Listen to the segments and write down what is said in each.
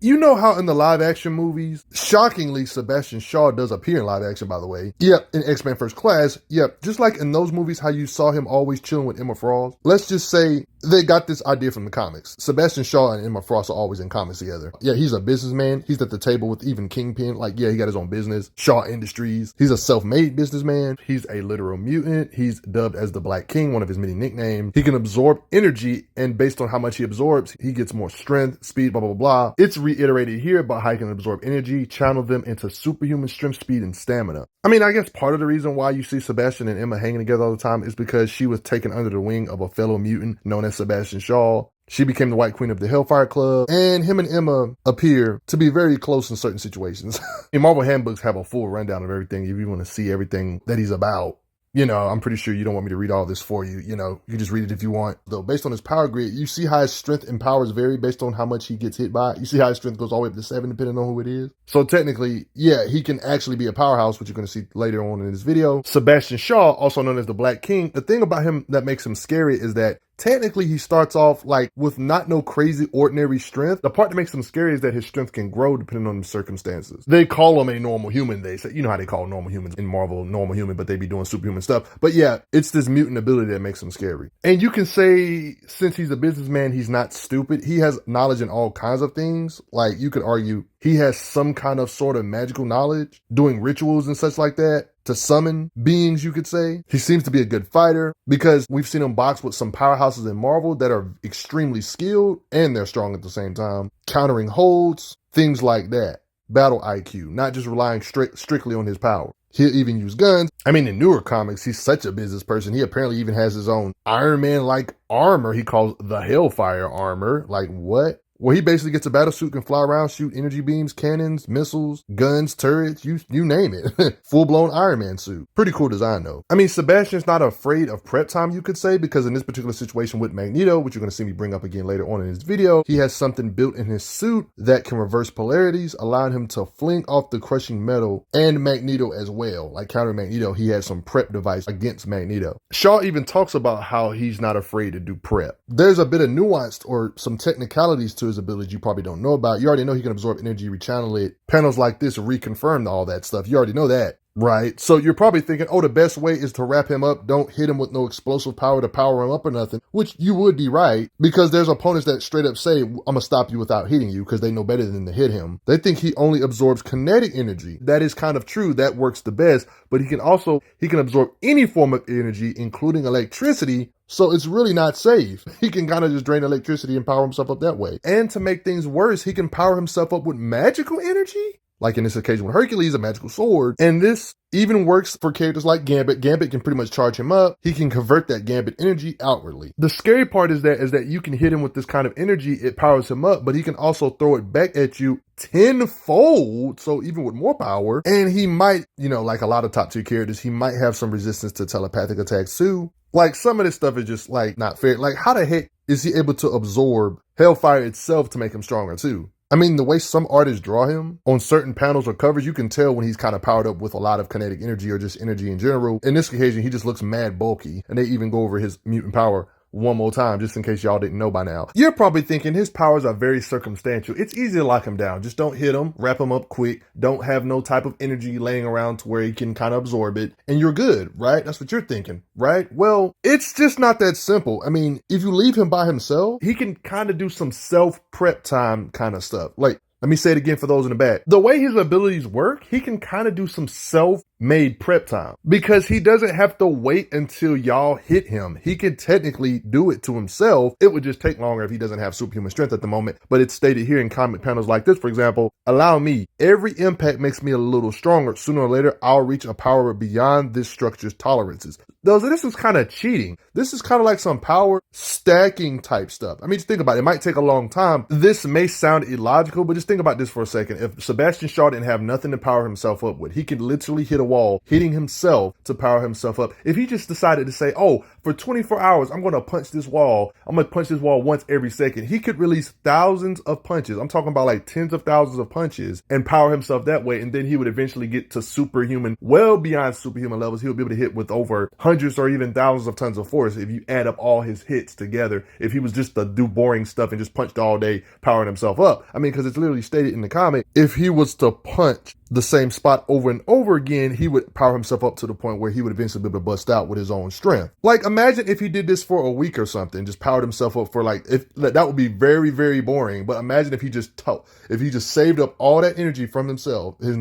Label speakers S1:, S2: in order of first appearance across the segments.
S1: You know how in the live action movies, shockingly, Sebastian Shaw does appear in live action, by the way. Yep, in X-Men First Class. Yep, just like in those movies, how you saw him always chilling with Emma Frost. Let's just say they got this idea from the comics. Sebastian Shaw and Emma Frost are always in comics together. Yeah, he's a businessman. He's at the table with even Kingpin. Like, yeah, he got his own business, Shaw Industries. He's a self-made businessman. He's a literal mutant. He's dubbed as the Black King, one of his many nicknames. He can absorb energy, and based on how much he absorbs, he gets more strength, speed, blah, blah, blah. It's reiterated here about how he can absorb energy, channel them into superhuman strength, speed, and stamina. I mean, I guess part of the reason why you see Sebastian and Emma hanging together all the time is because she was taken under the wing of a fellow mutant known as Sebastian Shaw. She became the White Queen of the Hellfire Club, and him and Emma appear to be very close in certain situations. In Marvel handbooks have a full rundown of everything if you want to see everything that he's about. You know, I'm pretty sure you don't want me to read all this for you. You know, you can just read it if you want. Though, based on his power grid, you see how his strength and powers vary based on how much he gets hit by. You see how his strength goes all the way up to 7, depending on who it is. So technically, yeah, he can actually be a powerhouse, which you're going to see later on in this video. Sebastian Shaw, also known as the Black King, the thing about him that makes him scary is that technically, he starts off like with not no crazy ordinary strength. The part that makes him scary is that his strength can grow depending on the circumstances. They call him a normal human. They say, you know how they call normal humans in Marvel normal human, but they be doing superhuman stuff. But yeah, it's this mutant ability that makes him scary. And you can say, since he's a businessman, he's not stupid. He has knowledge in all kinds of things. Like, you could argue he has some kind of sort of magical knowledge, doing rituals and such like that, to summon beings, you could say. He seems to be a good fighter because we've seen him box with some powerhouses in Marvel that are extremely skilled and they're strong at the same time. Countering holds, things like that. Battle IQ, not just relying strictly on his power. He'll even use guns. I mean, in newer comics, he's such a business person. He apparently even has his own Iron Man-like armor he calls the Hellfire armor. Like, what? Well, he basically gets a battle suit, can fly around, shoot energy beams, cannons, missiles, guns, turrets, you name it. Full-blown Iron Man suit. Pretty cool design, though. I mean, Sebastian's not afraid of prep time, you could say, because in this particular situation with Magneto, which you're going to see me bring up again later on in this video, he has something built in his suit that can reverse polarities, allowing him to fling off the crushing metal and Magneto as well. Like countering Magneto, he has some prep device against Magneto. Shaw even talks about how he's not afraid to do prep. There's a bit of nuance or some technicalities to his abilities you probably don't know about. You already know he can absorb energy, rechannel it. Panels like this reconfirm all that stuff. You already know that, right? So you're probably thinking, oh, the best way is to wrap him up. Don't hit him with no explosive power to power him up or nothing, which you would be right, because there's opponents that straight up say, I'm gonna stop you without hitting you, because they know better than to hit him. They think he only absorbs kinetic energy. That is kind of true. That works the best, but he can absorb any form of energy, including electricity. So it's really not safe. He can kind of just drain electricity and power himself up that way. And to make things worse, he can power himself up with magical energy. Like in this occasion with Hercules, a magical sword. And this even works for characters like Gambit. Gambit can pretty much charge him up. He can convert that Gambit energy outwardly. The scary part is that you can hit him with this kind of energy, it powers him up, but he can also throw it back at you tenfold, so even with more power. And he might, you know, like a lot of top tier characters, he might have some resistance to telepathic attacks too. Like, some of this stuff is just, like, not fair. Like, how the heck is he able to absorb Hellfire itself to make him stronger, too? I mean, the way some artists draw him on certain panels or covers, you can tell when he's kind of powered up with a lot of kinetic energy or just energy in general. In this occasion, he just looks mad bulky, and they even go over his mutant power one more time, just in case y'all didn't know by now. You're probably thinking his powers are very circumstantial. It's easy to lock him down. Just don't hit him, wrap him up quick, don't have no type of energy laying around to where he can kind of absorb it, and you're good, right? That's what you're thinking, right? Well, it's just not that simple. I mean, if you leave him by himself, he can kind of do some self-prep time kind of stuff. Like, let me say it again for those in the back. The way his abilities work, he can kind of do some self-made prep time because he doesn't have to wait until y'all hit him. He can technically do it to himself. It would just take longer if he doesn't have superhuman strength at the moment, but it's stated here in comic panels like this, for example, allow me. Every impact makes me a little stronger. Sooner or later, I'll reach a power beyond this structure's tolerances. This is kind of cheating. This is kind of like some power stacking type stuff. I mean, just think about it. It might take a long time. This may sound illogical, but just think about this for a second. If Sebastian Shaw didn't have nothing to power himself up with, he could literally hit a wall, hitting himself to power himself up. If he just decided to say, oh, for 24 hours, I'm going to punch this wall. I'm going to punch this wall once every second. He could release thousands of punches. I'm talking about like tens of thousands of punches and power himself that way. And then he would eventually get to superhuman, well beyond superhuman levels. He would be able to hit with over hundreds or even thousands of tons of force if you add up all his hits together. If he was just to do boring stuff and just punched all day, powering himself up. I mean, because it's literally stated in the comic, if he was to punch the same spot over and over again, he would power himself up to the point where he would eventually be able to bust out with his own strength. Like, imagine if he did this for a week or something, just powered himself up for like, if that would be very, very boring. But imagine if he just saved up all that energy from himself, his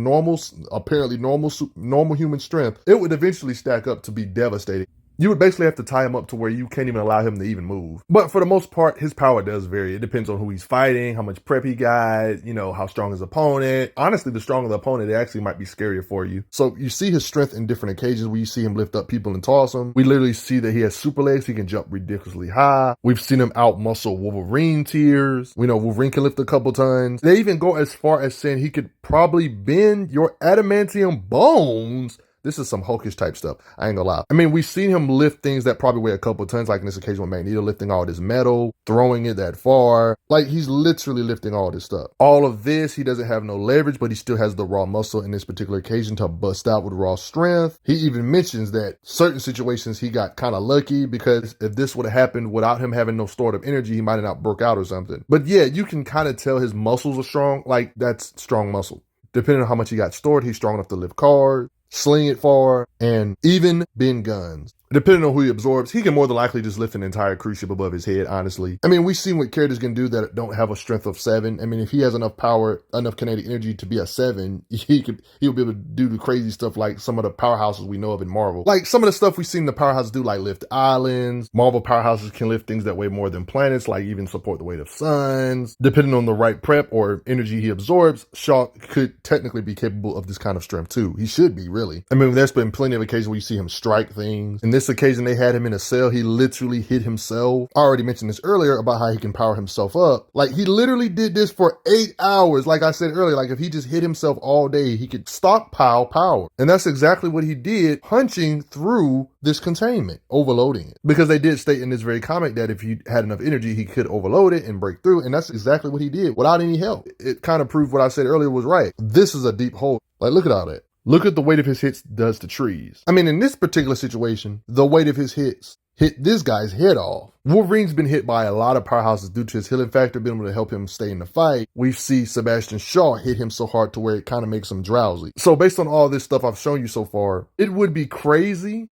S1: apparently normal human strength, it would eventually stack up to be devastating. You would basically have to tie him up to where you can't even allow him to even move. But for the most part, his power does vary. It depends on who he's fighting, how much prep he got, how strong his opponent. Honestly, the stronger the opponent, it actually might be scarier for you. So you see his strength in different occasions where you see him lift up people and toss them. We literally see that he has super legs. He can jump ridiculously high. We've seen him out-muscle Wolverine tiers. We know Wolverine can lift a couple tons. They even go as far as saying he could probably bend your adamantium bones. This is some Hulkish type stuff. I ain't gonna lie. I mean, we've seen him lift things that probably weigh a couple tons, like in this occasion with Magneto lifting all this metal, throwing it that far. Like, he's literally lifting all this stuff. All of this, he doesn't have no leverage, but he still has the raw muscle in this particular occasion to bust out with raw strength. He even mentions that certain situations he got kind of lucky, because if this would have happened without him having no stored up energy, he might have not broke out or something. But yeah, you can kind of tell his muscles are strong. Like, that's strong muscle. Depending on how much he got stored, he's strong enough to lift cars, sling it far, and even bend guns. Depending on who he absorbs, he can more than likely just lift an entire cruise ship above his head, honestly. I mean, we've seen what characters can do that don't have a strength of 7. I mean, if he has enough power, enough kinetic energy to be a 7, he'll be able to do the crazy stuff like some of the powerhouses we know of in Marvel. Like some of the stuff we've seen the powerhouses do, like lift islands. Marvel powerhouses can lift things that weigh more than planets, like even support the weight of suns. Depending on the right prep or energy he absorbs, Shaw could technically be capable of this kind of strength too. He should be, really. I mean, there's been plenty of occasions where you see him strike things. In this occasion, they had him in a cell. He literally hit himself. I already mentioned this earlier about how he can power himself up. Like, he literally did this for 8 hours. Like I said earlier, like if he just hit himself all day, he could stockpile power. And that's exactly what he did, punching through this containment, overloading it. Because they did state in this very comic that if he had enough energy, he could overload it and break through. And that's exactly what he did without any help. It kind of proved what I said earlier was right. This is a deep hole. Like, look at all that. Look at the weight of his hits does to trees. I mean, in this particular situation, the weight of his hits hit this guy's head off. Wolverine's been hit by a lot of powerhouses due to his healing factor, being able to help him stay in the fight. We see Sebastian Shaw hit him so hard to where it kind of makes him drowsy. So based on all this stuff I've shown you so far, it would be crazy.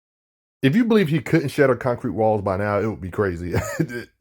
S1: If you believe he couldn't shatter concrete walls by now, it would be crazy.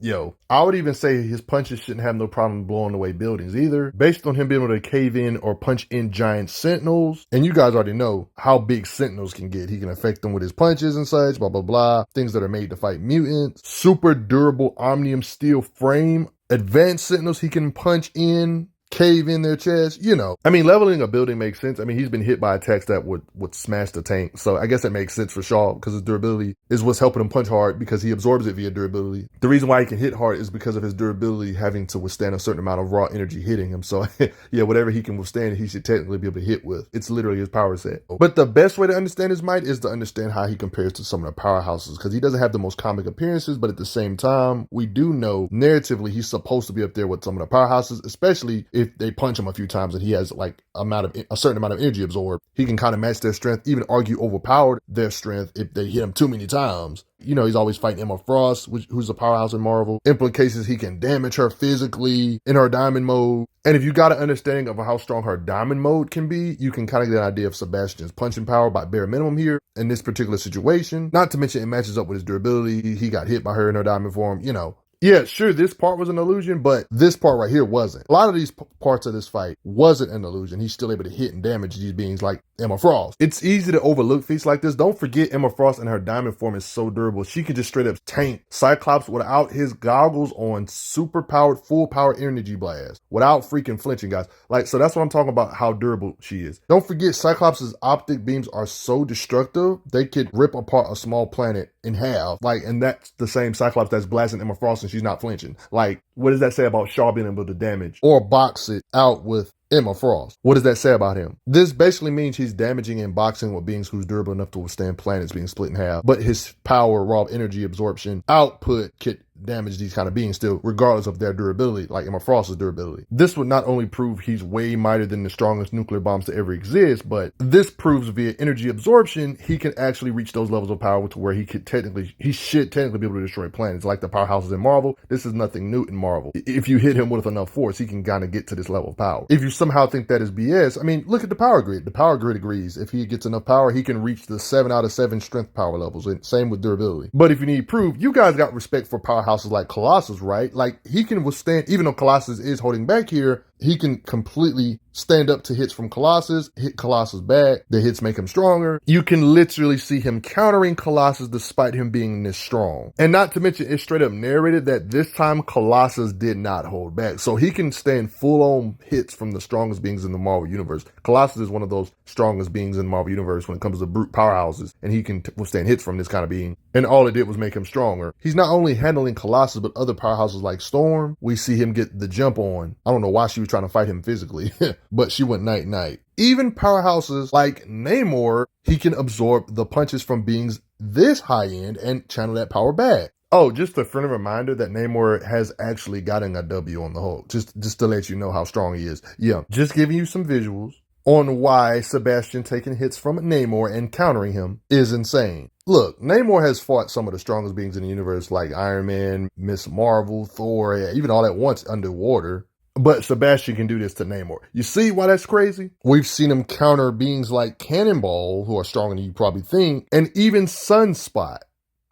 S1: Yo, I would even say his punches shouldn't have no problem blowing away buildings either. Based on him being able to cave in or punch in giant sentinels. And you guys already know how big sentinels can get. He can affect them with his punches and such, blah, blah, blah. Things that are made to fight mutants. Super durable omnium steel frame. Advanced sentinels he can punch in, cave in their chest, I mean, leveling a building makes sense. I mean, he's been hit by attacks that would smash the tank. So I guess that makes sense for Shaw, because his durability is what's helping him punch hard, because he absorbs it via durability. The reason why he can hit hard is because of his durability having to withstand a certain amount of raw energy hitting him. So yeah, whatever he can withstand, he should technically be able to hit with. It's literally his power set. But the best way to understand his might is to understand how he compares to some of the powerhouses, because he doesn't have the most comic appearances, but at the same time, we do know narratively he's supposed to be up there with some of the powerhouses, especially if they punch him a few times and he has like a certain amount of energy absorbed. He can kind of match their strength, even argue overpowered their strength if they hit him too many times. He's always fighting Emma Frost, who's a powerhouse in Marvel. Implications, he can damage her physically in her diamond mode. And if you got an understanding of how strong her diamond mode can be, you can kind of get an idea of Sebastian's punching power by bare minimum here in this particular situation. Not to mention it matches up with his durability. He got hit by her in her diamond form, Yeah, sure, this part was an illusion, but this part right here wasn't. A lot of these parts of this fight wasn't an illusion. He's still able to hit and damage these beings like Emma Frost. It's easy to overlook feats like this. Don't forget Emma Frost and her diamond form is so durable. She can just straight up tank Cyclops without his goggles on, super powered, full power energy blast, without freaking flinching, guys. So that's what I'm talking about, how durable she is. Don't forget Cyclops' optic beams are so destructive, they could rip apart a small planet in half. And that's the same Cyclops that's blasting Emma Frost and she's not flinching. What does that say about Shaw being able to damage or box it out with Emma Frost? What does that say about him? This basically means he's damaging and boxing with beings who's durable enough to withstand planets being split in half, but his power, raw energy absorption output could damage these kind of beings still, regardless of their durability, like Emma Frost's durability. This would not only prove he's way mightier than the strongest nuclear bombs to ever exist, but this proves via energy absorption, he can actually reach those levels of power to where he should technically be able to destroy planets, like the powerhouses in Marvel. This is nothing new in Marvel. If you hit him with enough force, he can kind of get to this level of power. If you somehow think that is BS, I mean, look at the power grid. The power grid agrees. If he gets enough power, he can reach the 7 out of 7 strength power levels, and same with durability. But if you need proof, you guys got respect for powerhouses like Colossus, right? Like, he can withstand, even though Colossus is holding back here, he can completely stand up to hits from Colossus, hit Colossus back. The hits make him stronger. You can literally see him countering Colossus despite him being this strong. And not to mention, it's straight up narrated that this time Colossus did not hold back. So he can stand full-on hits from the strongest beings in the Marvel Universe. Colossus is one of those strongest beings in the Marvel Universe when it comes to brute powerhouses, and he can withstand hits from this kind of being. And all it did was make him stronger. He's not only handling Colossus, but other powerhouses like Storm. We see him get the jump on. I don't know why she was trying to fight him physically, but she went night-night. Even powerhouses like Namor, he can absorb the punches from beings this high-end and channel that power back. Oh, just a friendly reminder that Namor has actually gotten a W on the Hulk, just to let you know how strong he is. Yeah, just giving you some visuals on why Sebastian taking hits from Namor and countering him is insane. Look, Namor has fought some of the strongest beings in the universe like Iron Man, Miss Marvel, Thor, even all at once underwater. But Sebastian can do this to Namor. You see why that's crazy? We've seen him counter beings like Cannonball, who are stronger than you probably think, and even Sunspot.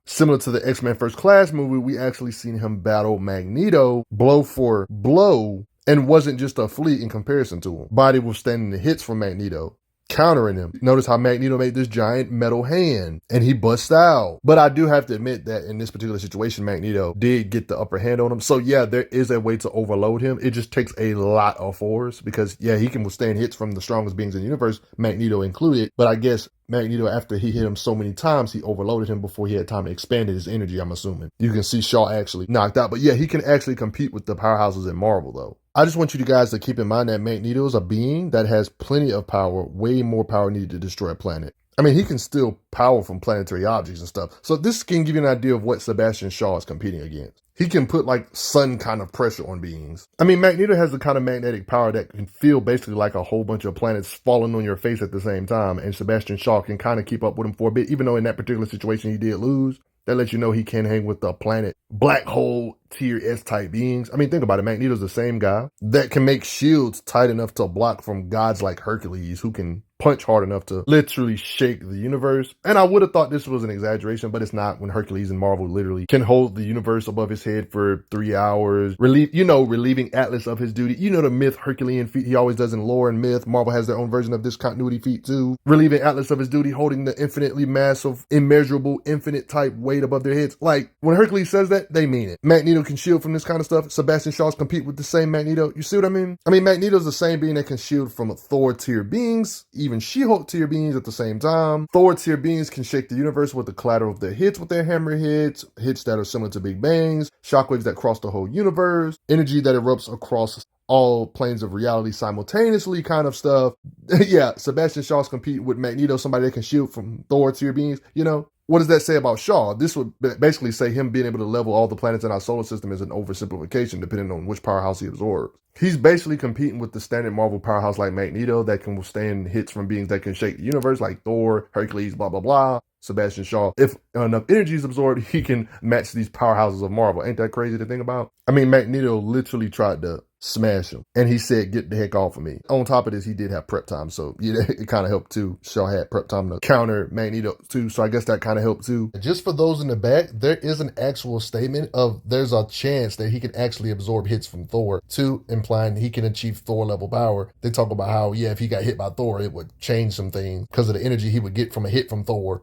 S1: Similar to the X-Men First Class movie, we actually seen him battle Magneto blow for blow, and wasn't just a flea in comparison to him. Body withstanding the hits from Magneto, countering him. Notice how Magneto made this giant metal hand, and he busts out. But I do have to admit that in this particular situation, Magneto did get the upper hand on him. So yeah, there is a way to overload him. It just takes a lot of force because, yeah, he can withstand hits from the strongest beings in the universe, Magneto included. But I guess Magneto, after he hit him so many times, he overloaded him before he had time to expand his energy, I'm assuming. You can see Shaw actually knocked out. But yeah, he can actually compete with the powerhouses in Marvel, though. I just want you guys to keep in mind that Magneto is a being that has plenty of power, way more power needed to destroy a planet. I mean, he can steal power from planetary objects and stuff. So this can give you an idea of what Sebastian Shaw is competing against. He can put like sun kind of pressure on beings. I mean, Magneto has the kind of magnetic power that can feel basically like a whole bunch of planets falling on your face at the same time. And Sebastian Shaw can kind of keep up with him for a bit, even though in that particular situation he did lose. That lets you know he can hang with the planet black hole tier S type beings. I mean, think about it. Magneto's the same guy that can make shields tight enough to block from gods like Hercules, who can punch hard enough to literally shake the universe. And I would have thought this was an exaggeration, but it's not, when Hercules in Marvel literally can hold the universe above his head for 3 hours, relieving Atlas of his duty. You know, the myth Herculean feat he always does in lore and myth. Marvel has their own version of this continuity feat too. Relieving Atlas of his duty, holding the infinitely massive, immeasurable, infinite type weight above their heads. Like, when Hercules says that, they mean it. Magneto can shield from this kind of stuff. Sebastian Shaw's compete with the same Magneto. You see what I mean? I mean, Magneto's the same being that can shield from Thor tier beings, even She-Hulk tier beings at the same time. Thor tier beings can shake the universe with the clatter of their hits with their hammer hits that are similar to Big Bangs, shockwaves that cross the whole universe, energy that erupts across all planes of reality simultaneously kind of stuff. Yeah, Sebastian Shaw's competing with Magneto, somebody that can shield from Thor tier beings, you know? What does that say about Shaw? This would basically say him being able to level all the planets in our solar system is an oversimplification depending on which powerhouse he absorbs. He's basically competing with the standard Marvel powerhouse like Magneto that can withstand hits from beings that can shake the universe like Thor, Hercules, blah, blah, blah. Sebastian Shaw, if enough energy is absorbed, he can match these powerhouses of Marvel. Ain't that crazy to think about? I mean, Magneto literally tried to smash him, and he said, "Get the heck off of me." On top of this, he did have prep time, so yeah, it kind of helped too. Shaw had prep time to counter Magneto too, so I guess that kind of helped too. Just for those in the back, there is an actual statement of there's a chance that he can actually absorb hits from Thor too, implying he can achieve Thor level power. They talk about how, yeah, if he got hit by Thor, it would change some things because of the energy he would get from a hit from Thor.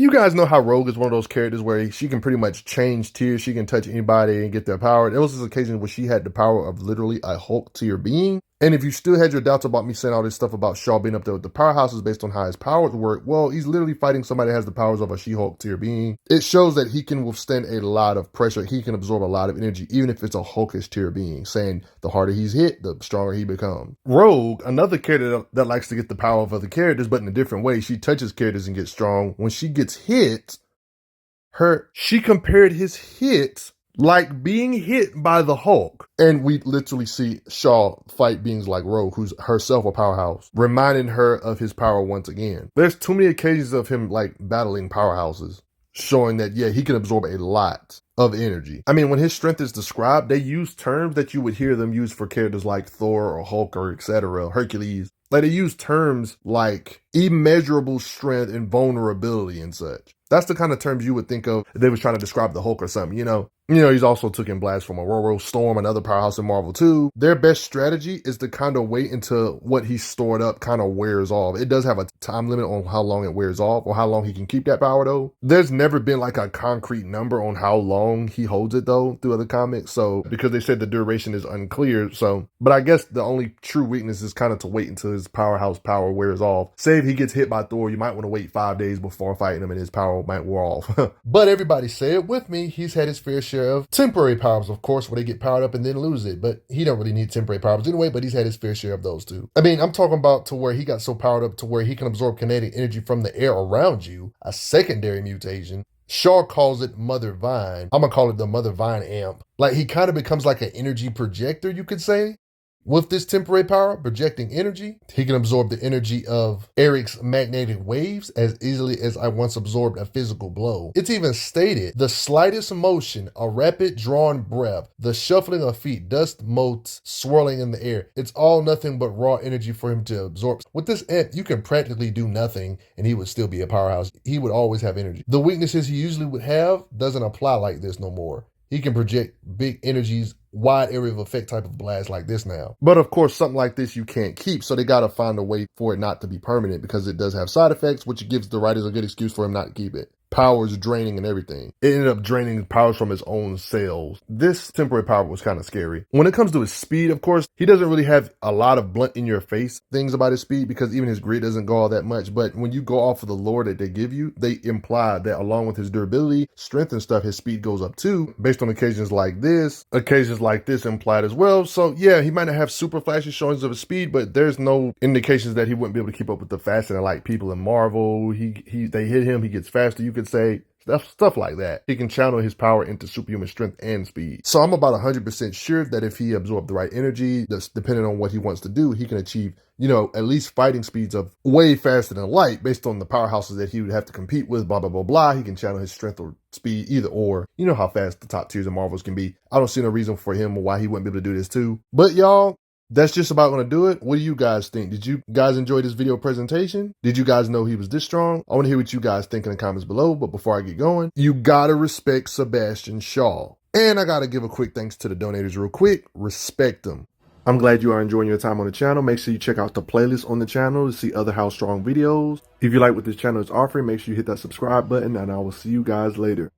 S1: You guys know how Rogue is one of those characters where she can pretty much change tiers. She can touch anybody and get their power. There was this occasion where she had the power of literally a Hulk tier being. And if you still had your doubts about me saying all this stuff about Shaw being up there with the powerhouses based on how his powers work, well, he's literally fighting somebody that has the powers of a She-Hulk tier being. It shows that he can withstand a lot of pressure. He can absorb a lot of energy, even if it's a Hulkish tier being, saying the harder he's hit, the stronger he becomes. Rogue, another character that likes to get the power of other characters, but in a different way. She touches characters and gets strong. When she gets hit, she compared his hit like being hit by the Hulk. And we literally see Shaw fight beings like Rogue, who's herself a powerhouse, reminding her of his power once again. There's too many occasions of him like battling powerhouses, showing that, yeah, he can absorb a lot of energy. I mean, when his strength is described, they use terms that you would hear them use for characters like Thor or Hulk or etc., Hercules. Like they use terms like immeasurable strength and vulnerability and such. That's the kind of terms you would think of if they was trying to describe the Hulk or something, you know. He's also taking blasts from Aurora, Storm, another powerhouse in Marvel too. Their best strategy is to kind of wait until what he's stored up kind of wears off. It does have a time limit on how long it wears off or how long he can keep that power though. There's never been like a concrete number on how long he holds it though through other comics. So because they said the duration is unclear. So, but I guess the only true weakness is kind of to wait until his powerhouse power wears off. Say if he gets hit by Thor, you might want to wait 5 days before fighting him and his power might wear off. But everybody say it with me. He's had his fair share of temporary powers, of course, where they get powered up and then lose it. But he don't really need temporary powers anyway, but he's had his fair share of those too. I mean, I'm talking about to where he got so powered up to where he can absorb kinetic energy from the air around you, a secondary mutation. Shaw calls it Mother Vine. I'm going to call it the Mother Vine amp. Like he kind of becomes like an energy projector, you could say. With this temporary power, projecting energy, he can absorb the energy of Eric's magnetic waves as easily as I once absorbed a physical blow. It's even stated, the slightest motion, a rapid drawn breath, the shuffling of feet, dust motes swirling in the air, it's all nothing but raw energy for him to absorb. With this amp, you can practically do nothing and he would still be a powerhouse. He would always have energy. The weaknesses he usually would have doesn't apply like this no more. He can project big energies, wide area of effect type of blast like this now. But of course, something like this you can't keep, so they got to find a way for it not to be permanent because it does have side effects, which gives the writers a good excuse for him not to keep it. Powers draining and everything. It ended up draining powers from his own cells. This temporary power was kind of scary. When it comes to his speed, of course, he doesn't really have a lot of blunt in your face things about his speed because even his grid doesn't go all that much. But when you go off of the lore that they give you, they imply that along with his durability, strength and stuff, his speed goes up too, based on occasions like this implied as well. So yeah, he might not have super flashy showings of his speed, but there's no indications that he wouldn't be able to keep up with the faster than like people in Marvel. They hit him, he gets faster, you could say. Stuff like that. He can channel his power into superhuman strength and speed. So I'm about 100% sure that if he absorbed the right energy, that's depending on what he wants to do, he can achieve, at least fighting speeds of way faster than light based on the powerhouses that he would have to compete with, blah, blah, blah, blah. He can channel his strength or speed either or. You know how fast the top tiers of Marvels can be. I don't see no reason for him or why he wouldn't be able to do this too. But y'all, that's just about going to do it. What do you guys think? Did you guys enjoy this video presentation? Did you guys know he was this strong? I want to hear what you guys think in the comments below. But before I get going, you got to respect Sebastian Shaw. And I got to give a quick thanks to the donators real quick. Respect them. I'm glad you are enjoying your time on the channel. Make sure you check out the playlist on the channel to see other How Strong videos. If you like what this channel is offering, make sure you hit that subscribe button and I will see you guys later.